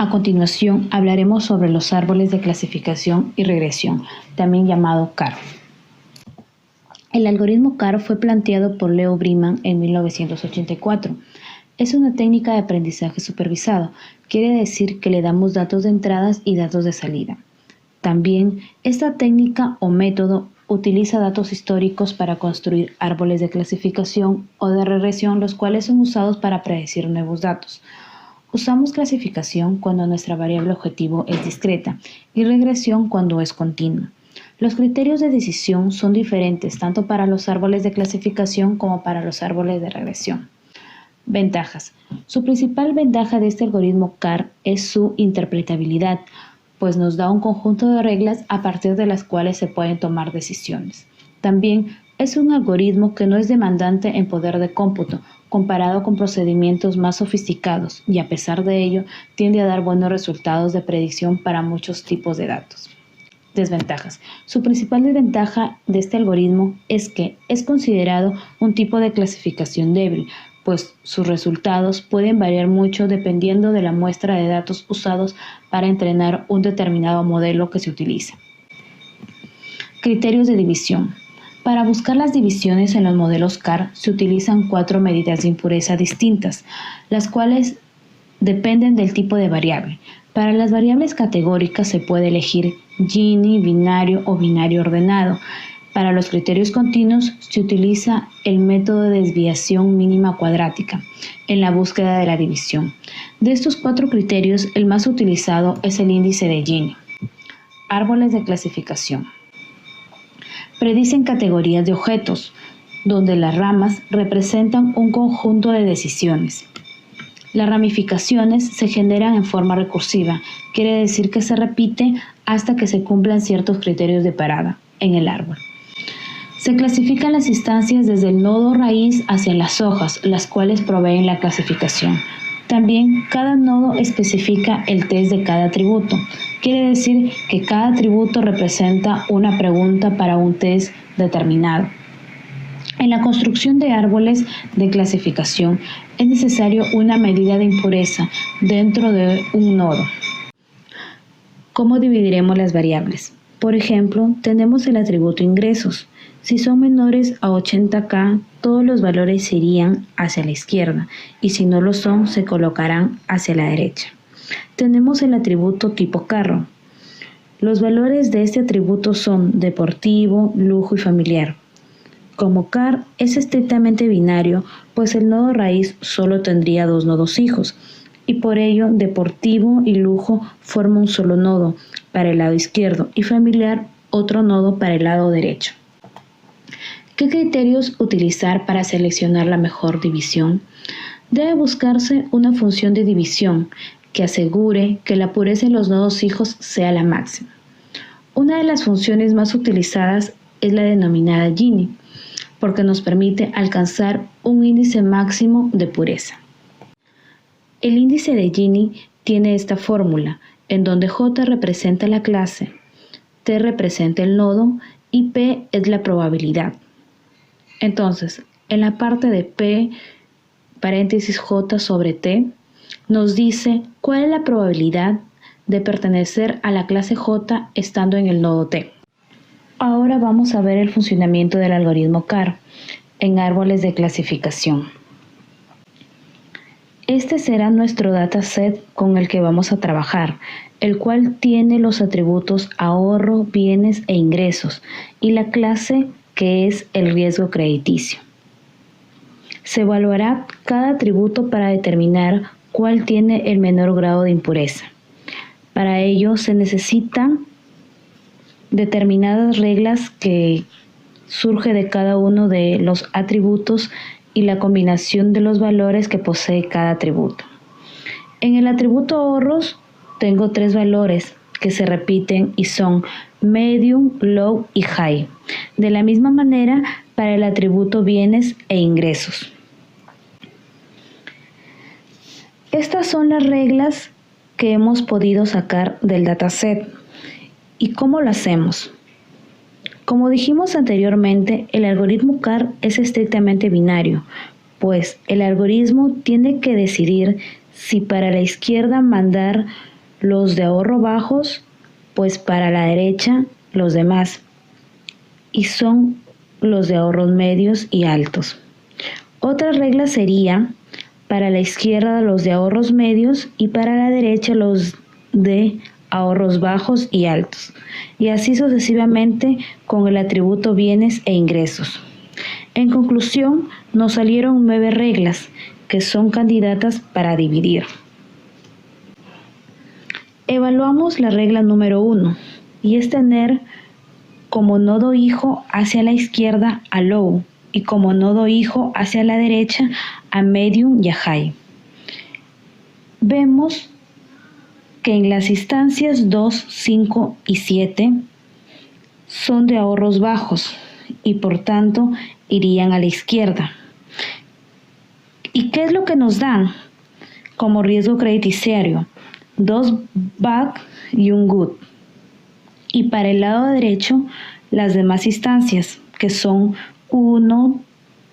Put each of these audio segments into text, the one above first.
A continuación, hablaremos sobre los árboles de clasificación y regresión, también llamado CAR. El algoritmo CAR fue planteado por Leo Brinman en 1984. Es una técnica de aprendizaje supervisado, quiere decir que le damos datos de entradas y datos de salida. También, esta técnica o método utiliza datos históricos para construir árboles de clasificación o de regresión, los cuales son usados para predecir nuevos datos. Usamos clasificación cuando nuestra variable objetivo es discreta y regresión cuando es continua. Los criterios de decisión son diferentes tanto para los árboles de clasificación como para los árboles de regresión. Ventajas. Su principal ventaja de este algoritmo CAR es su interpretabilidad, pues nos da un conjunto de reglas a partir de las cuales se pueden tomar decisiones. También es un algoritmo que no es demandante en poder de cómputo, comparado con procedimientos más sofisticados, y a pesar de ello, tiende a dar buenos resultados de predicción para muchos tipos de datos. Desventajas. Su principal desventaja de este algoritmo es que es considerado un tipo de clasificación débil, pues sus resultados pueden variar mucho dependiendo de la muestra de datos usados para entrenar un determinado modelo que se utiliza. Criterios de división. Para buscar las divisiones en los modelos CAR se utilizan 4 medidas de impureza distintas, las cuales dependen del tipo de variable. Para las variables categóricas se puede elegir Gini, binario o binario ordenado. Para los criterios continuos se utiliza el método de desviación mínima cuadrática en la búsqueda de la división. De estos 4 criterios, el más utilizado es el índice de Gini. Árboles de clasificación. Predicen categorías de objetos, donde las ramas representan un conjunto de decisiones. Las ramificaciones se generan en forma recursiva, quiere decir que se repite hasta que se cumplan ciertos criterios de parada en el árbol. Se clasifican las instancias desde el nodo raíz hacia las hojas, las cuales proveen la clasificación. También cada nodo especifica el test de cada atributo. Quiere decir que cada atributo representa una pregunta para un test determinado. En la construcción de árboles de clasificación es necesario una medida de impureza dentro de un nodo. ¿Cómo dividiremos las variables? Por ejemplo, tenemos el atributo ingresos. Si son menores a 80K, todos los valores se irían hacia la izquierda y si no lo son, se colocarán hacia la derecha. Tenemos el atributo tipo carro. Los valores de este atributo son deportivo, lujo y familiar. Como CAR es estrictamente binario, pues el nodo raíz solo tendría 2 nodos hijos, y por ello deportivo y lujo forman un solo nodo para el lado izquierdo y familiar otro nodo para el lado derecho. ¿Qué criterios utilizar para seleccionar la mejor división? Debe buscarse una función de división que asegure que la pureza en los nodos hijos sea la máxima. Una de las funciones más utilizadas es la denominada Gini, porque nos permite alcanzar un índice máximo de pureza. El índice de Gini tiene esta fórmula, en donde J representa la clase, T representa el nodo y P es la probabilidad. Entonces, en la parte de P, paréntesis J sobre T, nos dice cuál es la probabilidad de pertenecer a la clase J estando en el nodo T. Ahora vamos a ver el funcionamiento del algoritmo CAR en árboles de clasificación. Este será nuestro dataset con el que vamos a trabajar, el cual tiene los atributos ahorro, bienes e ingresos y la clase que es el riesgo crediticio. Se evaluará cada atributo para determinar cuál tiene el menor grado de impureza. Para ello se necesitan determinadas reglas que surge de cada uno de los atributos y la combinación de los valores que posee cada atributo. En el atributo ahorros tengo 3 valores que se repiten y son medium, low y high. De la misma manera para el atributo bienes e ingresos. Estas son las reglas que hemos podido sacar del dataset. ¿Y cómo lo hacemos? Como dijimos anteriormente, el algoritmo CAR es estrictamente binario, pues el algoritmo tiene que decidir si para la izquierda mandar los de ahorro bajos, pues para la derecha los demás, y son los de ahorros medios y altos. Otra regla sería para la izquierda los de ahorros medios y para la derecha los de ahorros bajos y altos, y así sucesivamente con el atributo bienes e ingresos. En conclusión, nos salieron 9 reglas que son candidatas para dividir. Evaluamos la regla número 1 y es tener como nodo hijo hacia la izquierda a low y como nodo hijo hacia la derecha a medium y a high. Vemos que en las instancias 2, 5 y 7 son de ahorros bajos y por tanto irían a la izquierda. ¿Y qué es lo que nos dan como riesgo crediticio? 2 bad y un good. Y para el lado derecho, las demás instancias, que son 1,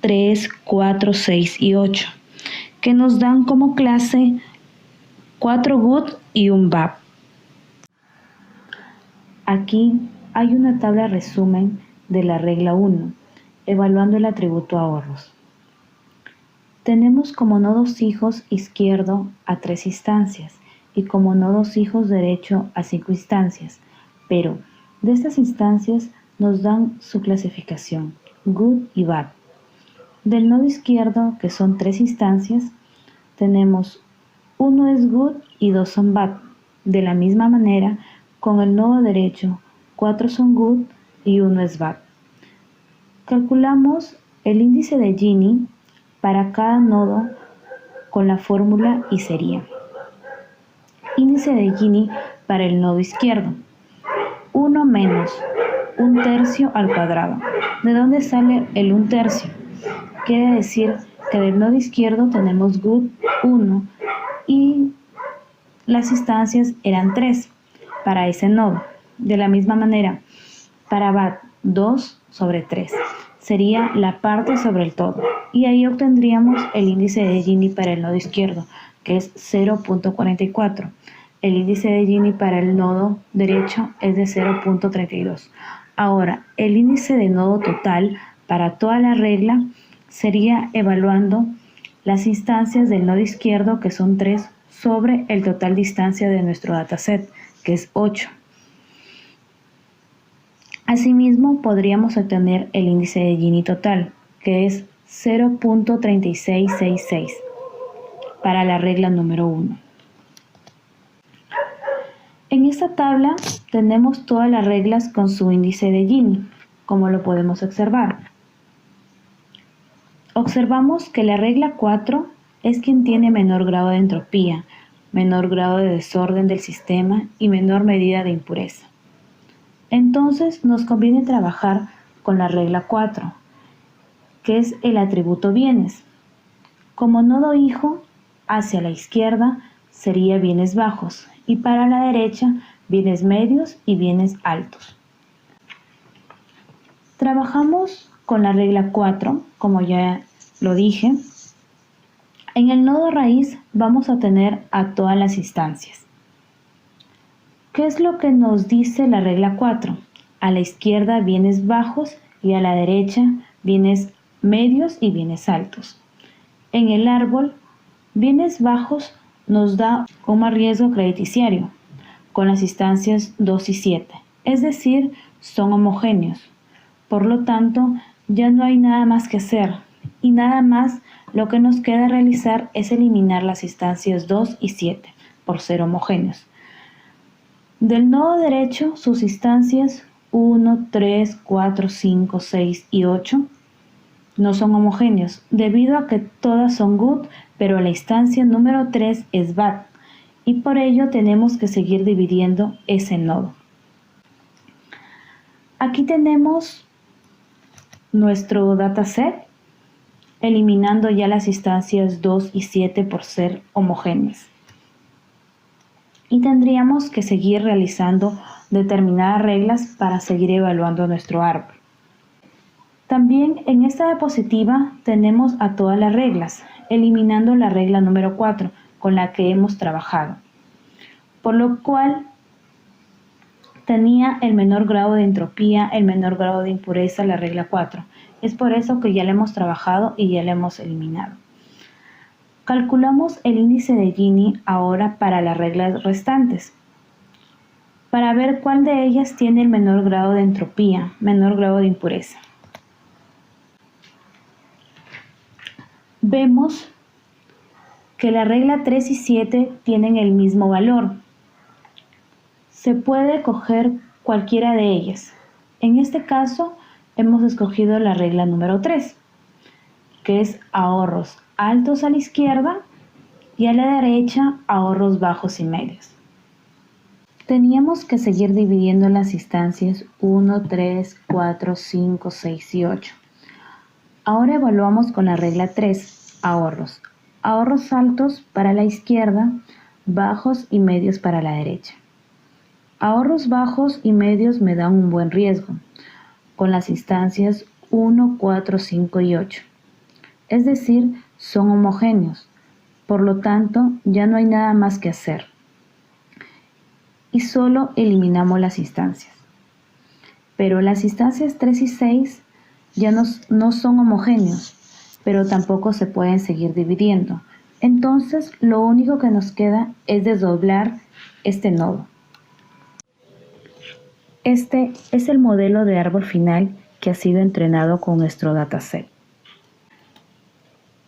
3, 4, 6 y 8, que nos dan como clase 4 good y un bad. Aquí hay una tabla resumen de la regla 1, evaluando el atributo ahorros. Tenemos como nodos hijos izquierdo a 3 instancias y como nodos hijos derecho a 5 instancias, pero de estas instancias nos dan su clasificación, good y bad. Del nodo izquierdo, que son 3 instancias, tenemos 1 es good y 2 son bad. De la misma manera, con el nodo derecho, 4 son good y 1 es bad. Calculamos el índice de Gini para cada nodo con la fórmula y sería índice de Gini para el nodo izquierdo, 1 menos 1/3 al cuadrado. ¿De dónde sale el 1/3? Quiere decir que del nodo izquierdo tenemos good 1 y las instancias eran 3 para ese nodo. De la misma manera, para bad 2 sobre 3 sería la parte sobre el todo. Y ahí obtendríamos el índice de Gini para el nodo izquierdo, que es 0.44. El índice de Gini para el nodo derecho es de 0.32. Ahora, el índice de nodo total para toda la regla sería evaluando las instancias del nodo izquierdo, que son 3, sobre el total de instancia de nuestro dataset, que es 8. Asimismo, podríamos obtener el índice de Gini total, que es 0.3666, para la regla número 1. En esta tabla tenemos todas las reglas con su índice de Gini, como lo podemos observar. Observamos que la regla 4 es quien tiene menor grado de entropía, menor grado de desorden del sistema y menor medida de impureza. Entonces nos conviene trabajar con la regla 4, que es el atributo bienes. Como nodo hijo, hacia la izquierda sería bienes bajos y para la derecha bienes medios y bienes altos. Trabajamos con la regla 4, como ya lo dije. En el nodo raíz vamos a tener a todas las instancias. ¿Qué es lo que nos dice la regla 4? A la izquierda bienes bajos y a la derecha bienes medios y bienes altos. En el árbol, bienes bajos nos da un riesgo crediticio con las instancias 2 y 7, es decir, son homogéneos. Por lo tanto, ya no hay nada más que hacer y nada más lo que nos queda realizar es eliminar las instancias 2 y 7 por ser homogéneos. Del nodo derecho, sus instancias 1, 3, 4, 5, 6 y 8 no son homogéneos, debido a que todas son good, pero la instancia número 3 es bad, y por ello tenemos que seguir dividiendo ese nodo. Aquí tenemos nuestro dataset, eliminando ya las instancias 2 y 7 por ser homogéneas. Y tendríamos que seguir realizando determinadas reglas para seguir evaluando nuestro árbol. También en esta diapositiva tenemos a todas las reglas, eliminando la regla número 4, con la que hemos trabajado, por lo cual tenía el menor grado de entropía, el menor grado de impureza, la regla 4. Es por eso que ya la hemos trabajado y ya la hemos eliminado. Calculamos el índice de Gini ahora para las reglas restantes, para ver cuál de ellas tiene el menor grado de entropía, menor grado de impureza. Vemos que la regla 3 y 7 tienen el mismo valor. Se puede coger cualquiera de ellas. En este caso, hemos escogido la regla número 3, que es ahorros altos a la izquierda y a la derecha ahorros bajos y medios. Teníamos que seguir dividiendo las instancias 1, 3, 4, 5, 6 y 8. Ahora evaluamos con la regla 3, ahorros. Ahorros altos para la izquierda, bajos y medios para la derecha. Ahorros bajos y medios me dan un buen riesgo, con las instancias 1, 4, 5 y 8. Es decir, son homogéneos, por lo tanto ya no hay nada más que hacer. Y solo eliminamos las instancias. Pero las instancias 3 y 6 ya no son homogéneos, pero tampoco se pueden seguir dividiendo. Entonces, lo único que nos queda es desdoblar este nodo. Este es el modelo de árbol final que ha sido entrenado con nuestro dataset.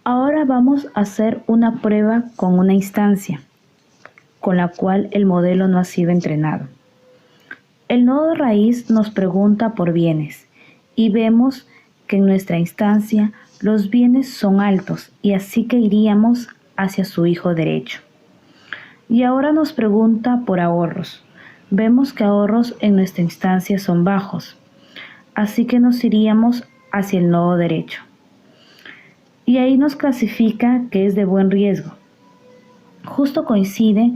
Ahora vamos a hacer una prueba con una instancia, con la cual el modelo no ha sido entrenado. El nodo raíz nos pregunta por bienes y vemos que en nuestra instancia los bienes son altos y así que iríamos hacia su hijo derecho. Y ahora nos pregunta por ahorros. Vemos que ahorros en nuestra instancia son bajos, así que nos iríamos hacia el nodo derecho. Y ahí nos clasifica que es de buen riesgo. Justo coincide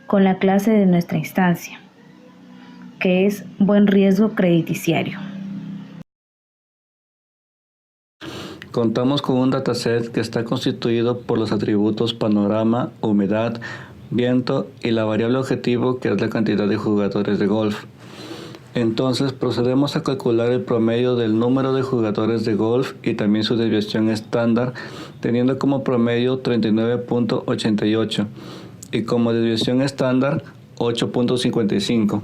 con la clase de nuestra instancia, que es buen riesgo crediticiario. Contamos con un dataset que está constituido por los atributos panorama, humedad, viento y la variable objetivo, que es la cantidad de jugadores de golf. Entonces procedemos a calcular el promedio del número de jugadores de golf y también su desviación estándar, teniendo como promedio 39.88 y como desviación estándar 8.55.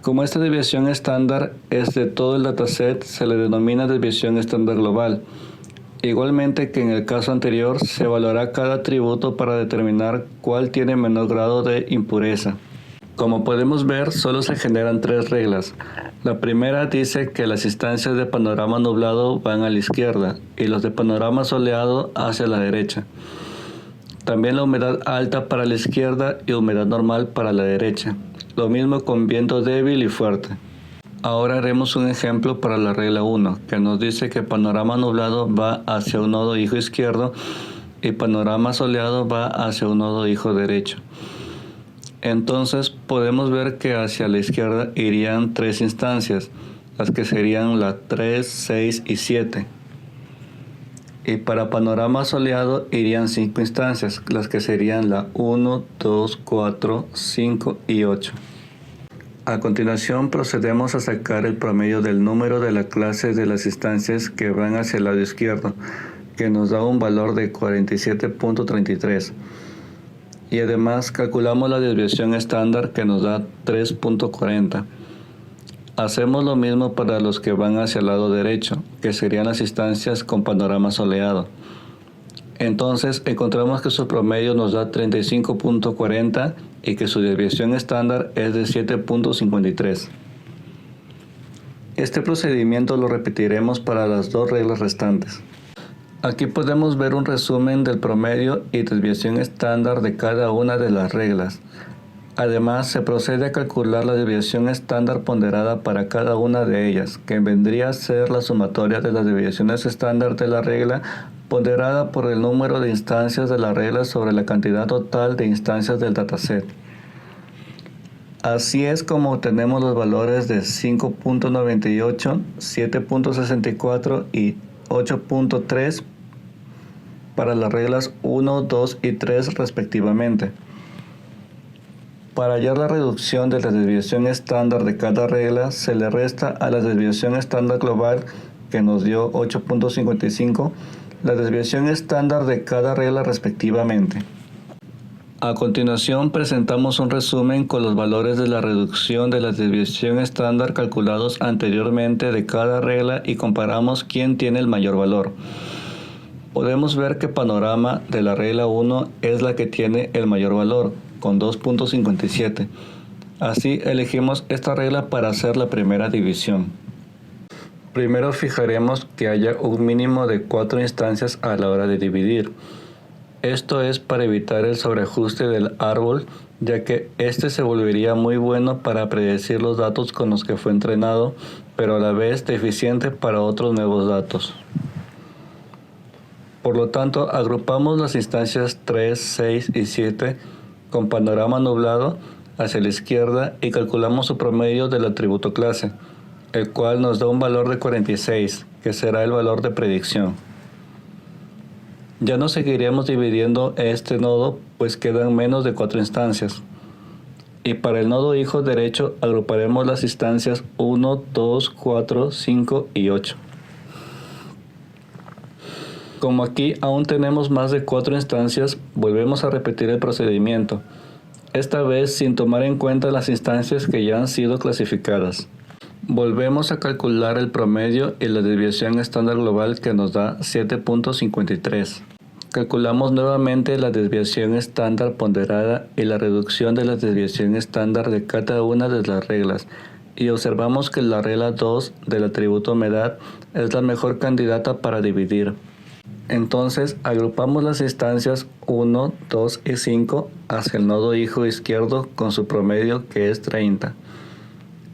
Como esta desviación estándar es de todo el dataset, se le denomina desviación estándar global. Igualmente que en el caso anterior, se evaluará cada atributo para determinar cuál tiene menor grado de impureza. Como podemos ver, solo se generan 3 reglas. La primera dice que las instancias de panorama nublado van a la izquierda y los de panorama soleado hacia la derecha. También la humedad alta para la izquierda y humedad normal para la derecha. Lo mismo con viento débil y fuerte. Ahora haremos un ejemplo para la regla 1, que nos dice que panorama nublado va hacia un nodo hijo izquierdo y panorama soleado va hacia un nodo hijo derecho. Entonces podemos ver que hacia la izquierda irían 3 instancias, las que serían la 3, 6 y 7. Y para panorama soleado irían 5 instancias, las que serían la 1, 2, 4, 5 y 8. A continuación procedemos a sacar el promedio del número de la clase de las instancias que van hacia el lado izquierdo, que nos da un valor de 47.33. Y además calculamos la desviación estándar, que nos da 3.40. Hacemos lo mismo para los que van hacia el lado derecho, que serían las instancias con panorama soleado. Entonces encontramos que su promedio nos da 35.40 y que su desviación estándar es de 7.53. Este procedimiento lo repetiremos para las 2 reglas restantes. Aquí podemos ver un resumen del promedio y desviación estándar de cada una de las reglas. Además, se procede a calcular la desviación estándar ponderada para cada una de ellas, que vendría a ser la sumatoria de las desviaciones estándar de la regla ponderada por el número de instancias de la regla sobre la cantidad total de instancias del dataset. Así es como obtenemos los valores de 5.98, 7.64 y 8.3 para las reglas 1, 2 y 3 respectivamente. Para hallar la reducción de la desviación estándar de cada regla, se le resta a la desviación estándar global, que nos dio 8.55, la desviación estándar de cada regla respectivamente. A continuación presentamos un resumen con los valores de la reducción de la desviación estándar calculados anteriormente de cada regla y comparamos quién tiene el mayor valor. Podemos ver que Panorama de la regla 1 es la que tiene el mayor valor, con 2.57. Así elegimos esta regla para hacer la primera división. Primero fijaremos que haya un mínimo de 4 instancias a la hora de dividir. Esto es para evitar el sobreajuste del árbol, ya que este se volvería muy bueno para predecir los datos con los que fue entrenado, pero a la vez deficiente para otros nuevos datos. Por lo tanto, agrupamos las instancias 3, 6 y 7 con panorama nublado hacia la izquierda y calculamos su promedio del atributo clase, el cual nos da un valor de 46, que será el valor de predicción. Ya no seguiríamos dividiendo este nodo, pues quedan menos de 4 instancias. Y para el nodo hijo derecho agruparemos las instancias 1, 2, 4, 5 y 8. Como aquí aún tenemos más de 4 instancias, volvemos a repetir el procedimiento, esta vez sin tomar en cuenta las instancias que ya han sido clasificadas. Volvemos a calcular el promedio y la desviación estándar global, que nos da 7.53. Calculamos nuevamente la desviación estándar ponderada y la reducción de la desviación estándar de cada una de las reglas y observamos que la regla 2 del atributo humedad es la mejor candidata para dividir. Entonces agrupamos las instancias 1, 2 y 5 hacia el nodo hijo izquierdo con su promedio, que es 30.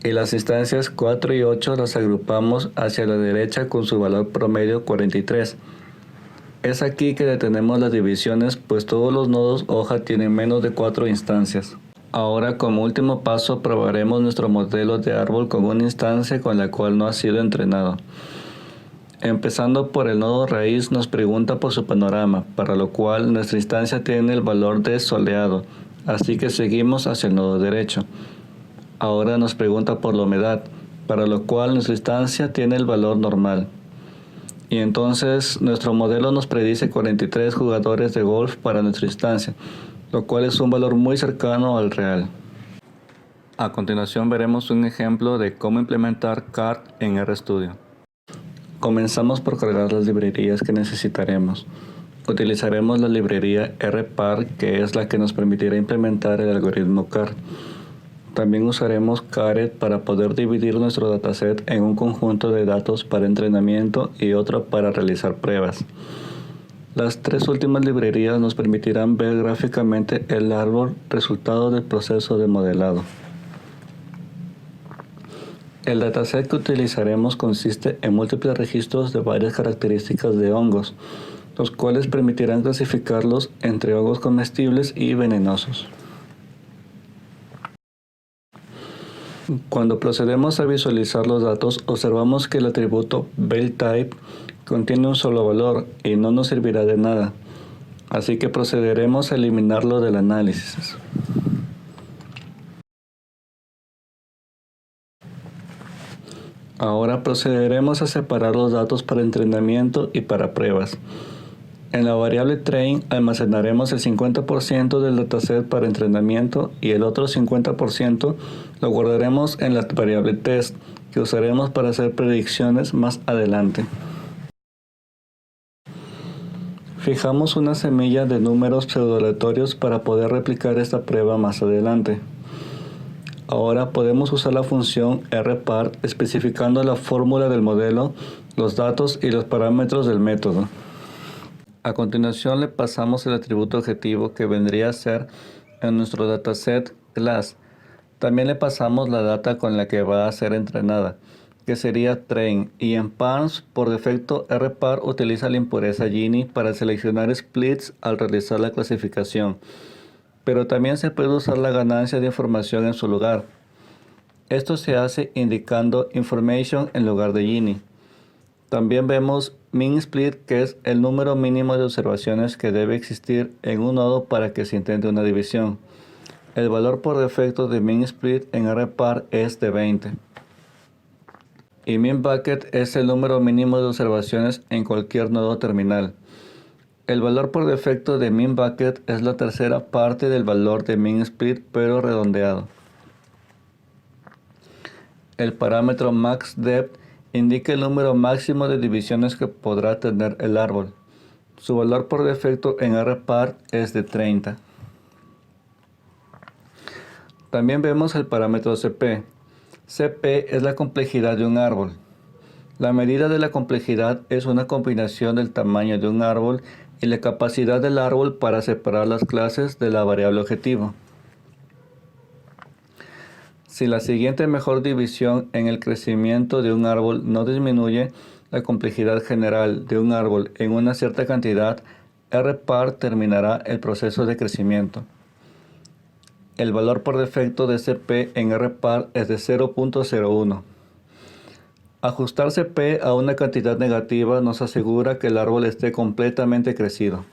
Y las instancias 4 y 8 las agrupamos hacia la derecha con su valor promedio 43. Es aquí que detenemos las divisiones, pues todos los nodos hoja tienen menos de 4 instancias. Ahora, como último paso, probaremos nuestro modelo de árbol con una instancia con la cual no ha sido entrenado. Empezando por el nodo raíz, nos pregunta por su panorama, para lo cual nuestra instancia tiene el valor de soleado, así que seguimos hacia el nodo derecho. Ahora nos pregunta por la humedad, para lo cual nuestra instancia tiene el valor normal. Y entonces nuestro modelo nos predice 43 jugadores de golf para nuestra instancia, lo cual es un valor muy cercano al real. A continuación veremos un ejemplo de cómo implementar CART en RStudio. Comenzamos por cargar las librerías que necesitaremos. Utilizaremos la librería RPAR, que es la que nos permitirá implementar el algoritmo CART. También usaremos Caret para poder dividir nuestro dataset en un conjunto de datos para entrenamiento y otro para realizar pruebas. Las tres últimas librerías nos permitirán ver gráficamente el árbol resultado del proceso de modelado. El dataset que utilizaremos consiste en múltiples registros de varias características de hongos, los cuales permitirán clasificarlos entre hongos comestibles y venenosos. Cuando procedemos a visualizar los datos, observamos que el atributo BellType contiene un solo valor y no nos servirá de nada, así que procederemos a eliminarlo del análisis. Ahora procederemos a separar los datos para entrenamiento y para pruebas. En la variable train almacenaremos el 50% del dataset para entrenamiento y el otro 50% lo guardaremos en la variable test, que usaremos para hacer predicciones más adelante. Fijamos una semilla de números pseudoaleatorios para poder replicar esta prueba más adelante. Ahora podemos usar la función RPART especificando la fórmula del modelo, los datos y los parámetros del método. A continuación le pasamos el atributo objetivo, que vendría a ser en nuestro dataset class. También le pasamos la data con la que va a ser entrenada, que sería train, y en parms por defecto RPART utiliza la impureza Gini para seleccionar splits al realizar la clasificación, pero también se puede usar la ganancia de información en su lugar. Esto se hace indicando information en lugar de Gini. También vemos min split, que es el número mínimo de observaciones que debe existir en un nodo para que se intente una división. El valor por defecto de min split en rpar es de 20. Y min bucket es el número mínimo de observaciones en cualquier nodo terminal. El valor por defecto de min bucket es la tercera parte del valor de min split, pero redondeado. El parámetro max depth indica el número máximo de divisiones que podrá tener el árbol. Su valor por defecto en rpar es de 30. También vemos el parámetro cp. cp es la complejidad de un árbol. La medida de la complejidad es una combinación del tamaño de un árbol y la capacidad del árbol para separar las clases de la variable objetivo. Si la siguiente mejor división en el crecimiento de un árbol no disminuye la complejidad general de un árbol en una cierta cantidad, rpar terminará el proceso de crecimiento. El valor por defecto de cp en rpar es de 0.01. Ajustar cp a una cantidad negativa nos asegura que el árbol esté completamente crecido.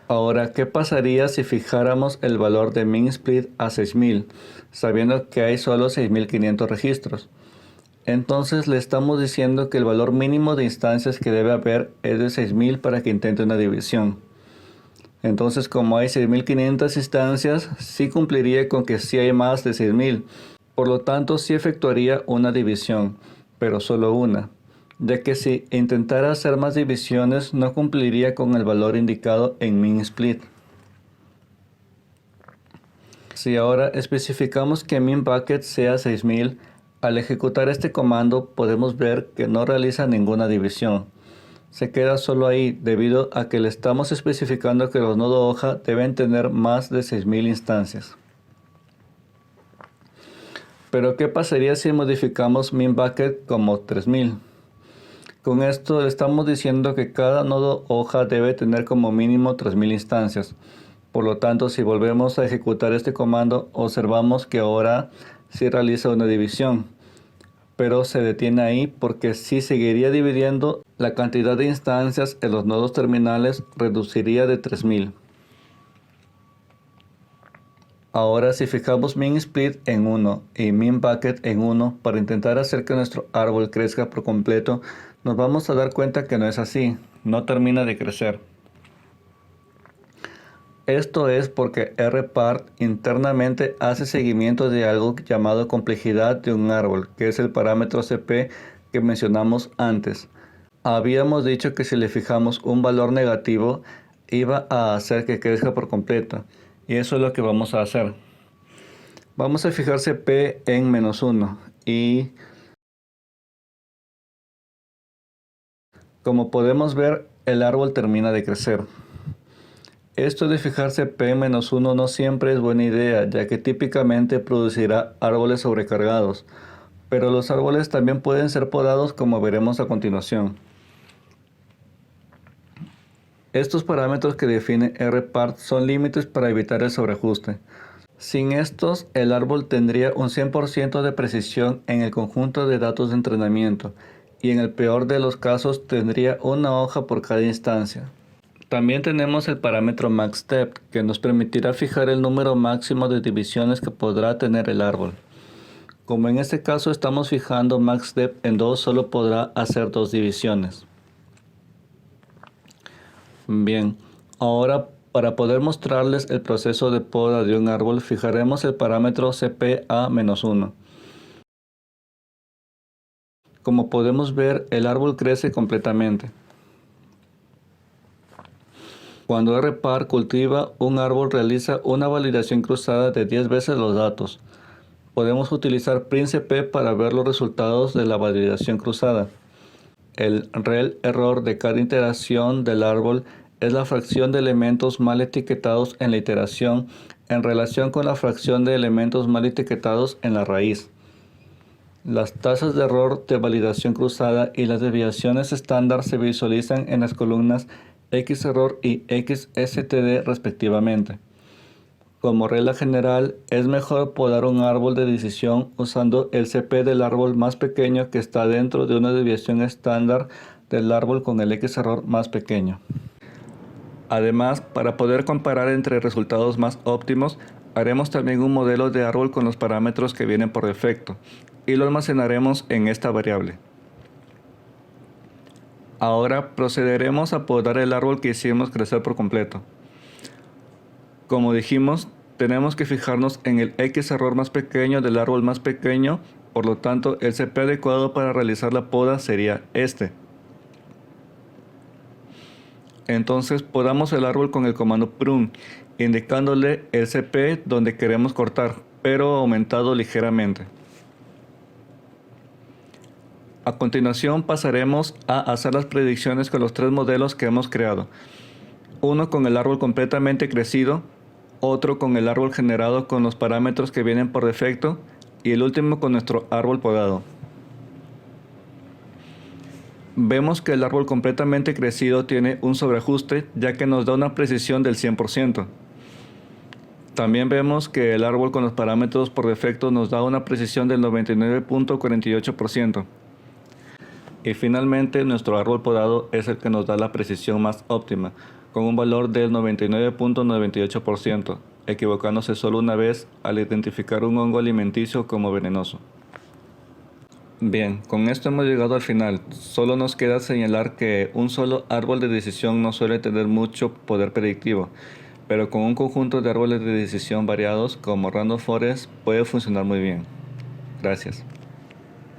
Ahora, ¿qué pasaría si fijáramos el valor de min split a 6000, sabiendo que hay solo 6500 registros? Entonces le estamos diciendo que el valor mínimo de instancias que debe haber es de 6000 para que intente una división. Entonces, como hay 6500 instancias, sí cumpliría con que sí hay más de 6000. Por lo tanto, sí efectuaría una división, pero solo una, ya que si intentara hacer más divisiones no cumpliría con el valor indicado en min split. Si ahora especificamos que min bucket sea 6000, al ejecutar este comando podemos ver que no realiza ninguna división. Se queda solo ahí debido a que le estamos especificando que los nodos hoja deben tener más de 6000 instancias. Pero ¿qué pasaría si modificamos min bucket como 3000? Con esto le estamos diciendo que cada nodo hoja debe tener como mínimo 3000 instancias. Por lo tanto, si volvemos a ejecutar este comando, observamos que ahora sí realiza una división, pero se detiene ahí porque si seguiría dividiendo, la cantidad de instancias en los nodos terminales reduciría de 3000. Ahora, si fijamos min split en 1 y min bucket en 1 para intentar hacer que nuestro árbol crezca por completo, nos vamos a dar cuenta que no es así, no termina de crecer. Esto es porque rpart internamente hace seguimiento de algo llamado complejidad de un árbol, que es el parámetro cp que mencionamos antes. Habíamos dicho que si le fijamos un valor negativo, iba a hacer que crezca por completo, y eso es lo que vamos a hacer. Vamos a fijar cp en -1 y como podemos ver, el árbol termina de crecer. Esto de fijar cp en -1 no siempre es buena idea, ya que típicamente producirá árboles sobrecargados, pero los árboles también pueden ser podados, como veremos a continuación. Estos parámetros que define rpart son límites para evitar el sobreajuste. Sin estos, el árbol tendría un 100% de precisión en el conjunto de datos de entrenamiento, y en el peor de los casos tendría una hoja por cada instancia. También tenemos el parámetro max depth, que nos permitirá fijar el número máximo de divisiones que podrá tener el árbol. Como en este caso estamos fijando max depth en 2, solo podrá hacer 2 divisiones. Bien, ahora para poder mostrarles el proceso de poda de un árbol, fijaremos el parámetro cp a -1. Como podemos ver, el árbol crece completamente. Cuando rpar cultiva un árbol, realiza una validación cruzada de 10 veces los datos. Podemos utilizar printcp para ver los resultados de la validación cruzada. El rel error de cada iteración del árbol es la fracción de elementos mal etiquetados en la iteración en relación con la fracción de elementos mal etiquetados en la raíz. Las tasas de error de validación cruzada y las desviaciones estándar se visualizan en las columnas xerror y xstd respectivamente. Como regla general, es mejor podar un árbol de decisión usando el CP del árbol más pequeño que está dentro de una desviación estándar del árbol con el X error más pequeño. Además, para poder comparar entre resultados más óptimos, haremos también un modelo de árbol con los parámetros que vienen por defecto y lo almacenaremos en esta variable. Ahora procederemos a podar el árbol que hicimos crecer por completo. Como dijimos, tenemos que fijarnos en el X error más pequeño del árbol más pequeño, por lo tanto el CP adecuado para realizar la poda sería este. Entonces podamos el árbol con el comando prune, indicándole el CP donde queremos cortar, pero aumentado ligeramente. A continuación pasaremos a hacer las predicciones con los tres modelos que hemos creado. Uno con el árbol completamente crecido, otro con el árbol generado con los parámetros que vienen por defecto y el último con nuestro árbol podado. Vemos que el árbol completamente crecido tiene un sobreajuste ya que nos da una precisión del 100%. También vemos que el árbol con los parámetros por defecto nos da una precisión del 99.48%. Y finalmente nuestro árbol podado es el que nos da la precisión más óptima, con un valor del 99.98%, equivocándose solo una vez al identificar un hongo alimenticio como venenoso. Bien, con esto hemos llegado al final. Solo nos queda señalar que un solo árbol de decisión no suele tener mucho poder predictivo, pero con un conjunto de árboles de decisión variados como Random Forest puede funcionar muy bien. Gracias.